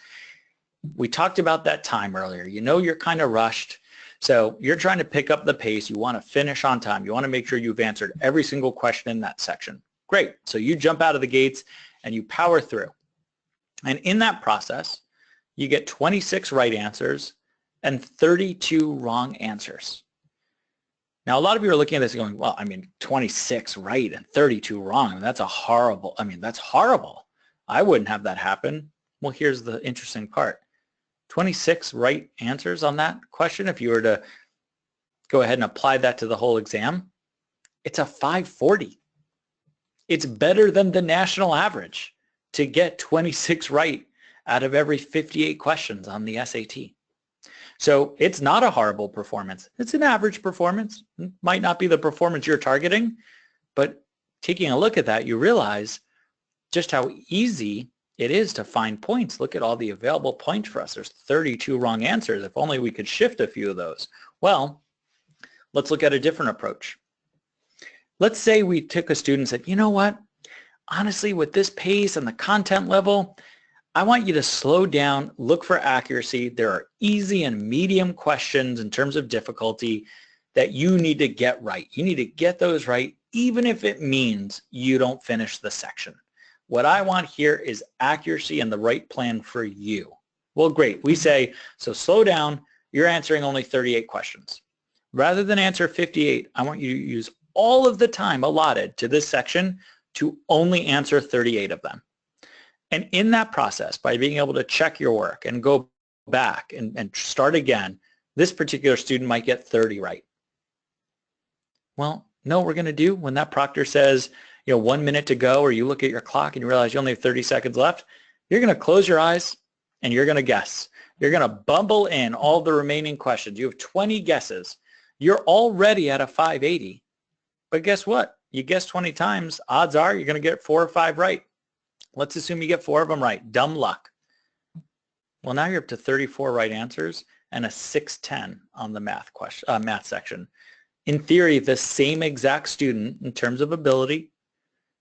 We talked about that time earlier. You know you're kind of rushed. So you're trying to pick up the pace. You want to finish on time. You want to make sure you've answered every single question in that section. Great. So you jump out of the gates and you power through. And in that process, you get 26 right answers and 32 wrong answers. Now, a lot of you are looking at this going, well, I mean, 26 right and 32 wrong. I mean, that's that's horrible. I wouldn't have that happen. Well, here's the interesting part. 26 right answers on that question, if you were to go ahead and apply that to the whole exam, it's a 540. It's better than the national average to get 26 right out of every 58 questions on the SAT. So it's not a horrible performance. It's an average performance. It might not be the performance you're targeting, but taking a look at that, you realize just how easy it is to find points. Look at all the available points for us. There's 32 wrong answers. If only we could shift a few of those. Well, let's look at a different approach. Let's say we took a student and said, you know what? Honestly, with this pace and the content level, I want you to slow down, look for accuracy. There are easy and medium questions in terms of difficulty that you need to get right. You need to get those right, even if it means you don't finish the section. What I want here is accuracy and the right plan for you. Well, great. We say, so slow down. You're answering only 38 questions. Rather than answer 58, I want you to use all of the time allotted to this section to only answer 38 of them. And in that process, by being able to check your work and go back and start again, this particular student might get 30 right. Well, know what we're going to do when that proctor says, 1 minute to go, or you look at your clock and you realize you only have 30 seconds left, you're going to close your eyes and you're going to guess. You're going to bumble in all the remaining questions. You have 20 guesses. You're already at a 580. But guess what? You guess 20 times, odds are you're going to get 4 or 5 right. Let's assume you get 4 of them right. Dumb luck. Well, now you're up to 34 right answers and a 610 on the math section. In theory, the same exact student in terms of ability,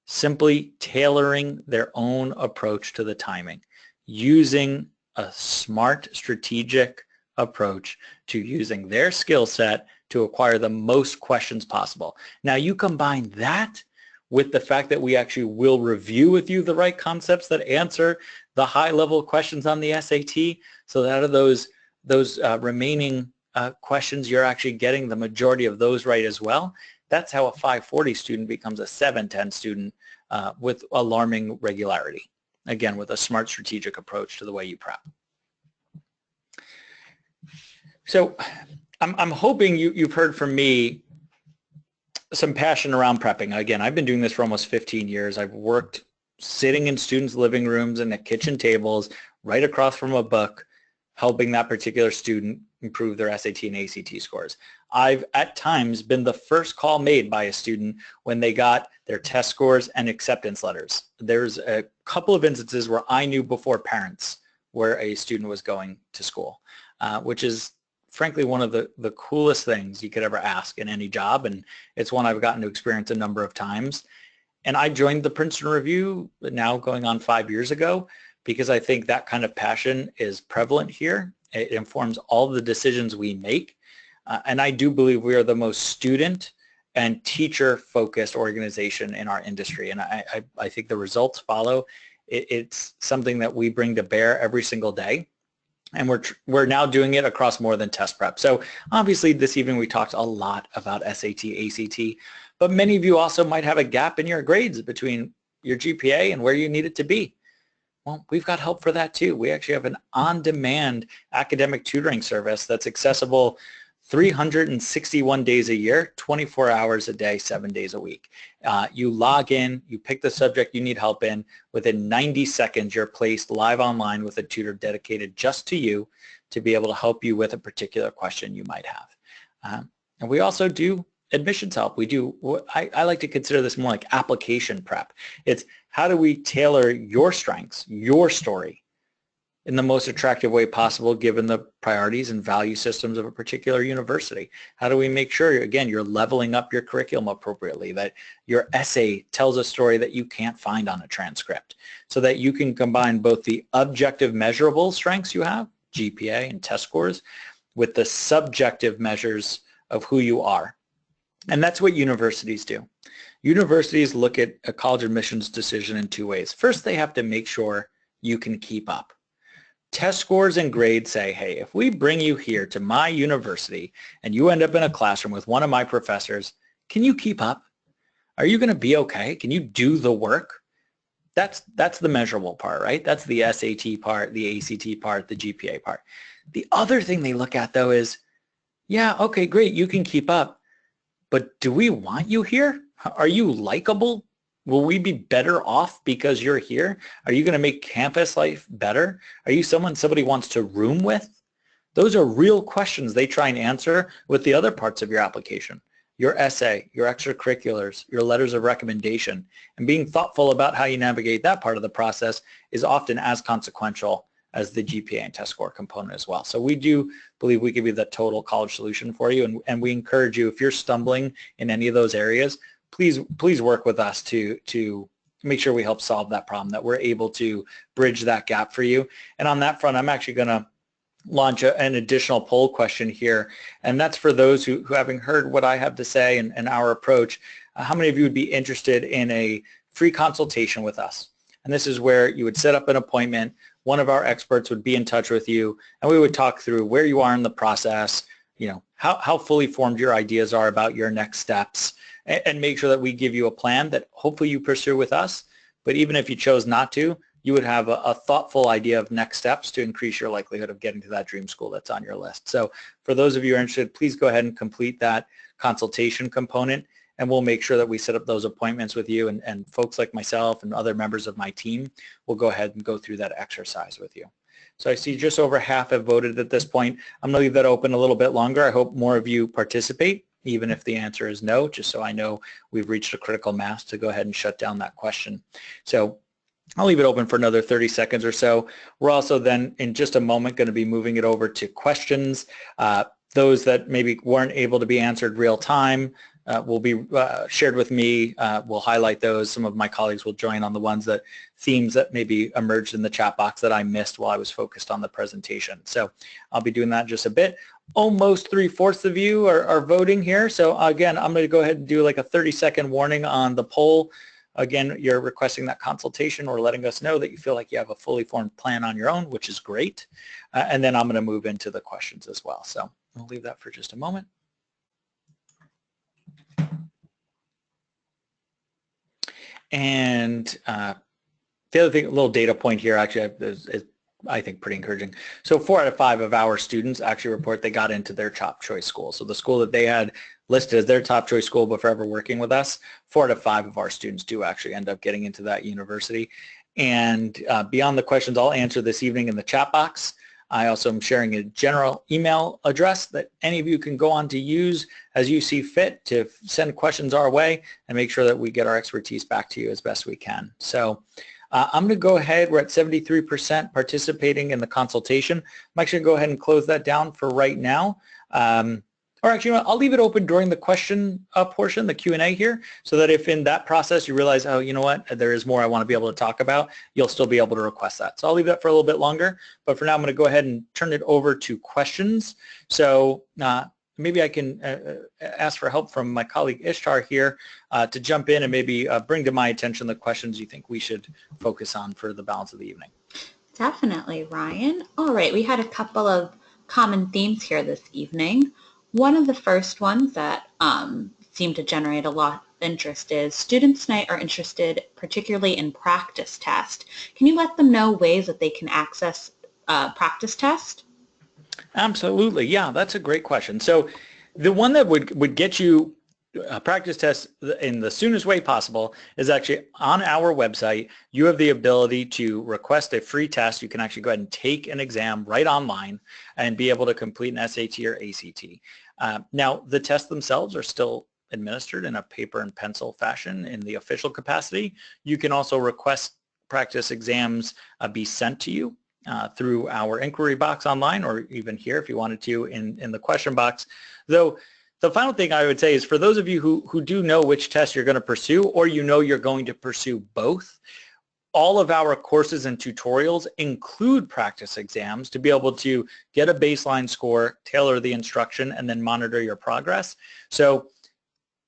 simply tailoring their own approach to the timing, using a smart, strategic approach to using their skill set to acquire the most questions possible. Now, you combine that with the fact that we actually will review with you the right concepts that answer the high-level questions on the SAT, so that out of those remaining questions, you're actually getting the majority of those right as well. That's how a 540 student becomes a 710 student with alarming regularity. Again, with a smart strategic approach to the way you prep. So I'm hoping you've heard from me some passion around prepping. Again, I've been doing this for almost 15 years. I've worked sitting in students' living rooms and at kitchen tables right across from a book, helping that particular student improve their SAT and ACT scores. I've at times been the first call made by a student when they got their test scores and acceptance letters. There's a couple of instances where I knew before parents where a student was going to school, which is frankly one of the coolest things you could ever ask in any job, and it's one I've gotten to experience a number of times. And I joined the Princeton Review now going on 5 years ago because I think that kind of passion is prevalent here. It informs all the decisions we make. And I do believe we are the most student and teacher-focused organization in our industry. And I think the results follow. It's something that we bring to bear every single day. And we're now doing it across more than test prep. So obviously this evening we talked a lot about SAT, ACT, but many of you also might have a gap in your grades between your GPA and where you need it to be. Well, we've got help for that too. We actually have an on-demand academic tutoring service that's accessible 361 days a year, 24 hours a day, 7 days a week. You log in, you pick the subject you need help in. Within 90 seconds, you're placed live online with a tutor dedicated just to you to be able to help you with a particular question you might have. And we also do admissions help. We do, I like to consider this more like application prep. It's how do we tailor your strengths, your story, in the most attractive way possible given the priorities and value systems of a particular university? How do we make sure, again, you're leveling up your curriculum appropriately, that your essay tells a story that you can't find on a transcript, so that you can combine both the objective measurable strengths you have, GPA and test scores, with the subjective measures of who you are. And that's what universities do. Universities look at a college admissions decision in two ways. First, they have to make sure you can keep up. Test scores and grades say, hey, if we bring you here to my university and you end up in a classroom with one of my professors, can you keep up? Are you going to be okay? Can you do the work? That's the measurable part, right? That's the SAT part, the ACT part, the GPA part. The other thing they look at, though, is, yeah, okay, great, you can keep up, but do we want you here? Are you likable? Will we be better off because you're here? Are you going to make campus life better? Are you someone somebody wants to room with? Those are real questions they try and answer with the other parts of your application, your essay, your extracurriculars, your letters of recommendation. And being thoughtful about how you navigate that part of the process is often as consequential as the GPA and test score component as well. So we do believe we give you the total college solution for you, and we encourage you, if you're stumbling in any of those areas, please work with us to make sure we help solve that problem, that we're able to bridge that gap for you. And on that front, I'm actually going to launch an additional poll question here, and that's for those who having heard what I have to say and our approach, how many of you would be interested in a free consultation with us? And this is where you would set up an appointment, one of our experts would be in touch with you, and we would talk through where you are in the process, you know, how fully formed your ideas are about your next steps, and make sure that we give you a plan that hopefully you pursue with us. But even if you chose not to, you would have a thoughtful idea of next steps to increase your likelihood of getting to that dream school that's on your list. So for those of you who are interested, please go ahead and complete that consultation component, and we'll make sure that we set up those appointments with you, and folks like myself and other members of my team will go ahead and go through that exercise with you. So I see just over half have voted at this point. I'm going to leave that open a little bit longer. I hope more of you participate, even if the answer is no, just so I know we've reached a critical mass to go ahead and shut down that question. So I'll leave it open for another 30 seconds or so. We're also then, in just a moment, going to be moving it over to questions. Those that maybe weren't able to be answered real time will be shared with me. We'll highlight those. Some of my colleagues will join on the ones that themes that maybe emerged in the chat box that I missed while I was focused on the presentation. So I'll be doing that in just a bit. Almost 3/4 of you are voting here. So again, I'm going to go ahead and do like a 30-second warning on the poll. Again, you're requesting that consultation or letting us know that you feel like you have a fully formed plan on your own, which is great. And then I'm going to move into the questions as well. So I'll leave that for just a moment. And the other thing, a little data point here actually is I think pretty encouraging. So 4 out of 5 of our students actually report they got into their top choice school. So the school that they had listed as their top choice school before ever working with us, 4 out of 5 of our students do actually end up getting into that university. And beyond the questions I'll answer this evening in the chat box, I also am sharing a general email address that any of you can go on to use as you see fit to send questions our way and make sure that we get our expertise back to you as best we can. So I'm going to go ahead. We're at 73% participating in the consultation. I'm actually going to go ahead and close that down for right now. Or actually, you know, I'll leave it open during the question portion, the Q&A here, so that if in that process you realize, oh, you know what, there is more I want to be able to talk about, you'll still be able to request that. So I'll leave that for a little bit longer. But for now, I'm going to go ahead and turn it over to questions. So maybe I can ask for help from my colleague Ishtar here to jump in and maybe bring to my attention the questions you think we should focus on for the balance of the evening. Definitely, Ryan. All right, we had a couple of common themes here this evening. One of the first ones that seem to generate a lot of interest is students tonight are interested particularly in practice test. Can you let them know ways that they can access practice test? Absolutely. Yeah, that's a great question. So the one that would get you practice test in the soonest way possible is actually on our website. You have the ability to request a free test. You can actually go ahead and take an exam right online and be able to complete an SAT or ACT. Now, the tests themselves are still administered in a paper and pencil fashion in the official capacity. You can also request practice exams be sent to you through our inquiry box online, or even here if you wanted to in the question box. Though the final thing I would say is for those of you who do know which test you're going to pursue, or you know you're going to pursue both, all of our courses and tutorials include practice exams to be able to get a baseline score, tailor the instruction, and then monitor your progress. So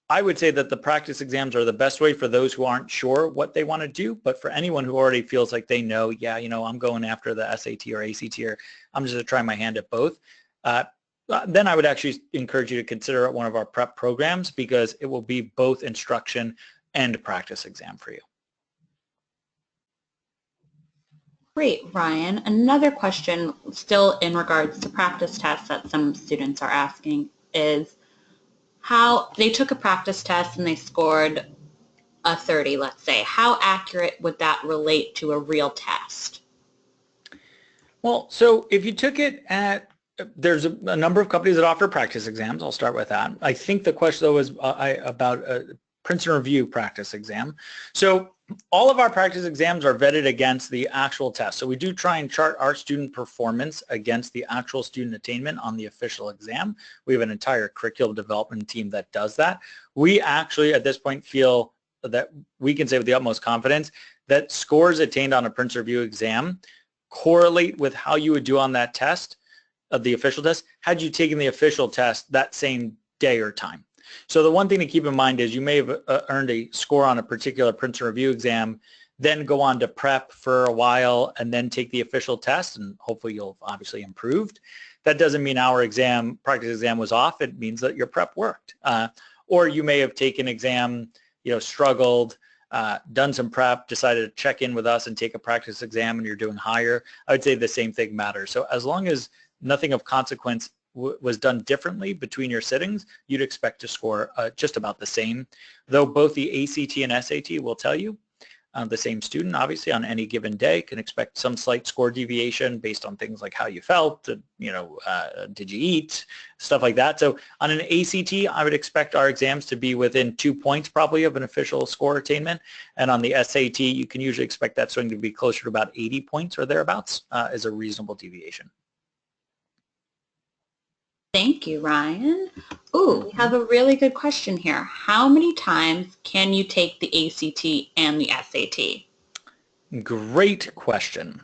I would say that the practice exams are the best way for those who aren't sure what they want to do, but for anyone who already feels like they know, yeah, you know, I'm going after the SAT or ACT, or I'm just going to try my hand at both, then I would actually encourage you to consider one of our prep programs, because it will be both instruction and practice exam for you. Great, Ryan. Another question still in regards to practice tests that some students are asking is how they took a practice test and they scored a 30, let's say. How accurate would that relate to a real test? Well, so if you took it at, there's a number of companies that offer practice exams. I'll start with that. I think the question though is about a Princeton Review practice exam. So all of our practice exams are vetted against the actual test. So we do try and chart our student performance against the actual student attainment on the official exam. We have an entire curriculum development team that does that. We actually at this point feel that we can say with the utmost confidence that scores attained on a Princeton Review exam correlate with how you would do on that test, the official test, had you taken the official test that same day or time. So the one thing to keep in mind is you may have earned a score on a particular Princeton Review exam, then go on to prep for a while and then take the official test, and hopefully you'll obviously improved. That doesn't mean our exam, practice exam was off. It means that your prep worked. Or you may have taken exam, you know, struggled, done some prep, decided to check in with us and take a practice exam and you're doing higher. I would say the same thing matters. So as long as nothing of consequence was done differently between your sittings, you'd expect to score just about the same. Though both the ACT and SAT will tell you the same student, obviously, on any given day can expect some slight score deviation based on things like how you felt, you know, did you eat, stuff like that. So on an ACT, I would expect our exams to be within 2 points probably of an official score attainment. And on the SAT, you can usually expect that swing to be closer to about 80 points or thereabouts as a reasonable deviation. Thank you, Ryan. Ooh, we have a really good question here. How many times can you take the ACT and the SAT? Great question.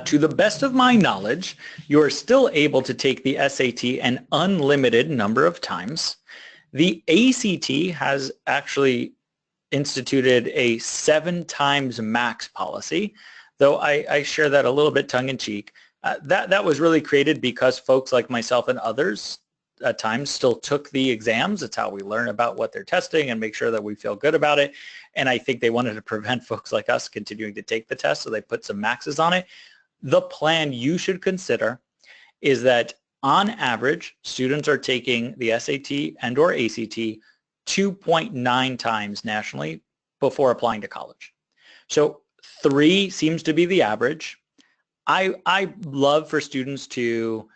To the best of my knowledge, you are still able to take the SAT an unlimited number of times. The ACT has actually instituted a 7 times max policy, though I share that a little bit tongue-in-cheek. That was really created because folks like myself and others at times still took the exams. It's how we learn about what they're testing and make sure that we feel good about it. And I think they wanted to prevent folks like us continuing to take the test, so they put some maxes on it. The plan you should consider is that on average, students are taking the SAT and or ACT 2.9 times nationally before applying to college. So 3 seems to be the average. I love for students to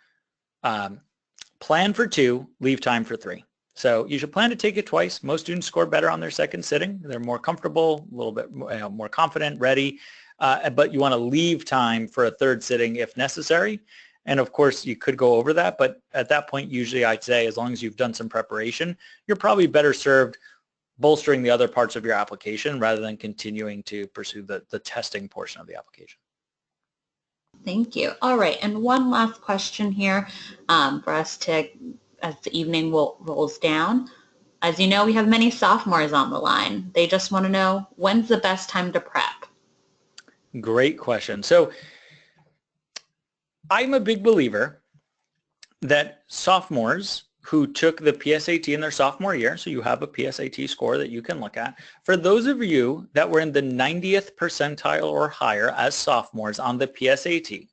plan for 2, leave time for 3. So you should plan to take it twice. Most students score better on their second sitting. They're more comfortable, a little bit more confident, ready, but you want to leave time for a third sitting if necessary. And of course, you could go over that, but at that point, usually I'd say as long as you've done some preparation, you're probably better served bolstering the other parts of your application rather than continuing to pursue the testing portion of the application. Thank you. All right, and one last question here for us to, as the evening rolls down. As you know, we have many sophomores on the line. They just want to know, when's the best time to prep? Great question. So I'm a big believer that sophomores who took the PSAT in their sophomore year, so you have a PSAT score that you can look at. For those of you that were in the 90th percentile or higher as sophomores on the PSAT,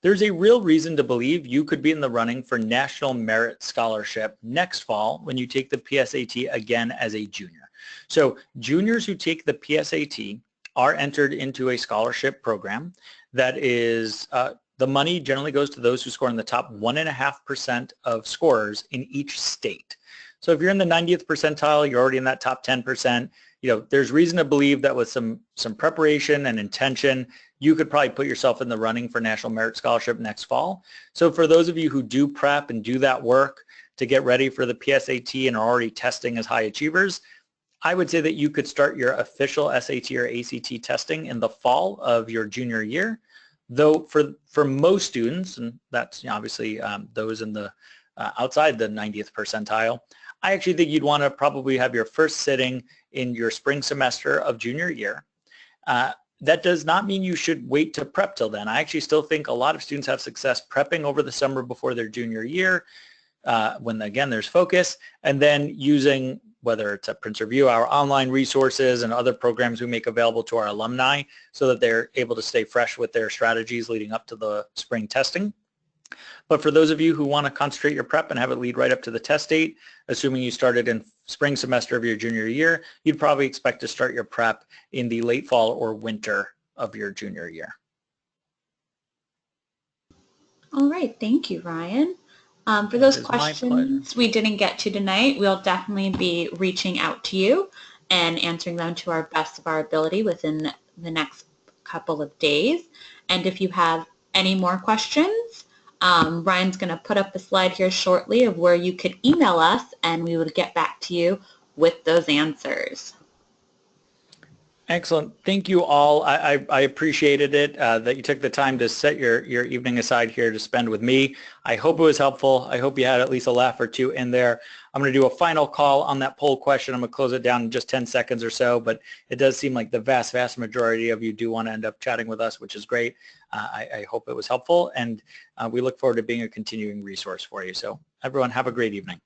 there's a real reason to believe you could be in the running for National Merit Scholarship next fall when you take the PSAT again as a junior. So juniors who take the PSAT are entered into a scholarship program that is, the money generally goes to those who score in the top 1.5% of scorers in each state. So if you're in the 90th percentile, you're already in that top 10%. There's reason to believe that with some preparation and intention, you could probably put yourself in the running for National Merit Scholarship next fall. So for those of you who do prep and do that work to get ready for the PSAT and are already testing as high achievers, I would say that you could start your official SAT or ACT testing in the fall of your junior year. Though for most students, and that's obviously those in the outside the 90th percentile, I actually think you'd want to probably have your first sitting in your spring semester of junior year. That does not mean you should wait to prep till then. I actually still think a lot of students have success prepping over the summer before their junior year, when again there's focus, and then using, whether it's at Prince Review, our online resources and other programs we make available to our alumni so that they're able to stay fresh with their strategies leading up to the spring testing. But for those of you who want to concentrate your prep and have it lead right up to the test date, assuming you started in spring semester of your junior year, you'd probably expect to start your prep in the late fall or winter of your junior year. All right, thank you, Ryan. For those questions we didn't get to tonight, we'll definitely be reaching out to you and answering them to our best of our ability within the next couple of days. And if you have any more questions, Ryan's going to put up a slide here shortly of where you could email us and we would get back to you with those answers. Excellent. Thank you all. I appreciated it that you took the time to set your evening aside here to spend with me. I hope it was helpful. I hope you had at least a laugh or two in there. I'm going to do a final call on that poll question. I'm going to close it down in just 10 seconds or so, but it does seem like the vast majority of you do want to end up chatting with us, which is great. I hope it was helpful, and we look forward to being a continuing resource for you. So everyone, have a great evening.